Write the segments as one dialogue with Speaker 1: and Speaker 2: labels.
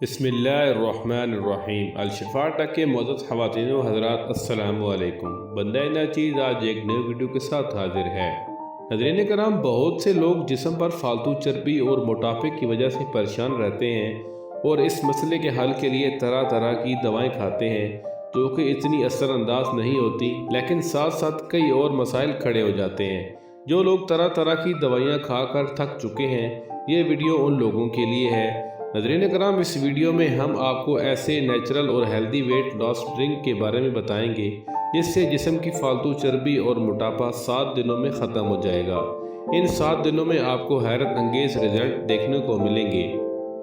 Speaker 1: बिस्मिल्लाहिर्रहमानिर्रहीम। अल-शिफा तक के मोअज़्ज़ज़ ख़वातीन व हज़रात अस्सलामु अलैकुम। बंदा नाचीज़ आज एक नई वीडियो के साथ हाजिर है। नाज़रीन कराम, बहुत से लोग जिस्म पर फालतू चर्बी और मोटापे की वजह से परेशान रहते हैं और इस मसले के हल के लिए तरह तरह की दवाएं खाते हैं जो कि इतनी असरअंदाज नहीं होती, लेकिन साथ साथ कई और मसाइल खड़े हो जाते हैं। जो लोग तरह तरह की दवाइयाँ खाकर थक चुके हैं, ये वीडियो उन लोगों के लिए है। नाज़रीन कराम, इस वीडियो में हम आपको ऐसे नेचुरल और हेल्दी वेट लॉस ड्रिंक के बारे में बताएंगे जिससे जिस्म की फालतू चर्बी और मोटापा 7 दिनों में ख़त्म हो जाएगा। इन 7 दिनों में आपको हैरत अंगेज रिजल्ट देखने को मिलेंगे।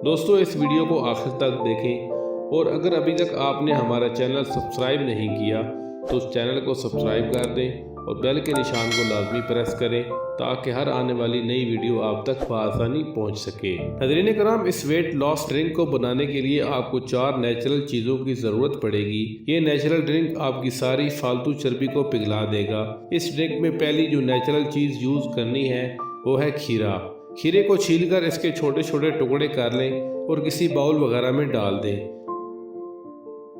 Speaker 1: दोस्तों, इस वीडियो को आखिर तक देखें और अगर अभी तक आपने हमारा चैनल सब्सक्राइब नहीं किया तो उस चैनल को सब्सक्राइब कर दें और बेल के निशान को लाजमी प्रेस करें ताकि हर आने वाली नई वीडियो आप तक बआसानी पहुंच सके। नाज़रीन कराम, इस वेट लॉस ड्रिंक को बनाने के लिए आपको 4 नेचुरल चीज़ों की ज़रूरत पड़ेगी। ये नेचुरल ड्रिंक आपकी सारी फालतू चर्बी को पिघला देगा। इस ड्रिंक में पहली जो नेचुरल चीज़ यूज़ करनी है वो है खीरा। खीरे को छीलकर इसके छोटे छोटे टुकड़े कर लें और किसी बाउल वगैरह में डाल दें।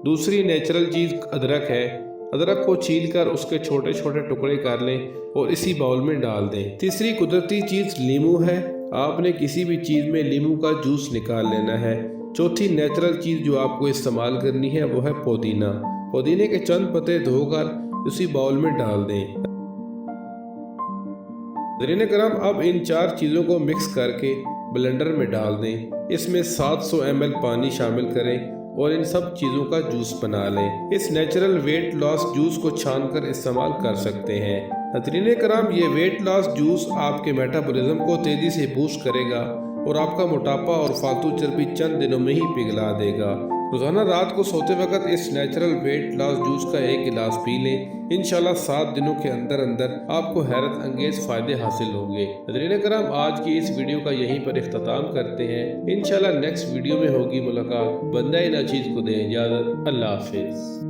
Speaker 1: दूसरी नेचुरल चीज़ अदरक है। अदरक को छीलकर उसके छोटे छोटे टुकड़े कर लें और इसी बाउल में डाल दें। तीसरी कुदरती चीज़ नींबू है। आपने किसी भी चीज़ में नींबू का जूस निकाल लेना है। चौथी नेचुरल चीज़ जो आपको इस्तेमाल करनी है वो है पुदीना। पुदीने के चंद पत्ते धोकर उसी बाउल में डाल दें। नाज़रीन कराम, अब इन 4 चीज़ों को मिक्स करके ब्लेंडर में डाल दें। इसमें 700 ml पानी शामिल करें और इन सब चीज़ों का जूस बना लें। इस नेचुरल वेट लॉस जूस को छानकर इस्तेमाल कर सकते हैं। नाज़रीन कराम, ये वेट लॉस जूस आपके मेटाबॉलिज्म को तेज़ी से बूस्ट करेगा और आपका मोटापा और फालतू चर्बी चंद दिनों में ही पिघला देगा। रोज़ाना रात को सोते वक्त इस नेचुरल वेट लॉस जूस का एक गिलास पी लें। इंशाल्लाह 7 दिनों के अंदर अंदर आपको हैरत अंगेज फ़ायदे हासिल होंगे। नाज़रीन कराम, आज की इस वीडियो का यहीं पर इख्तिताम करते हैं। इंशाल्लाह नेक्स्ट वीडियो में होगी मुलाकात। बंदा नाचीज़ को दें इजाज़त। अल्लाह हाफिज़।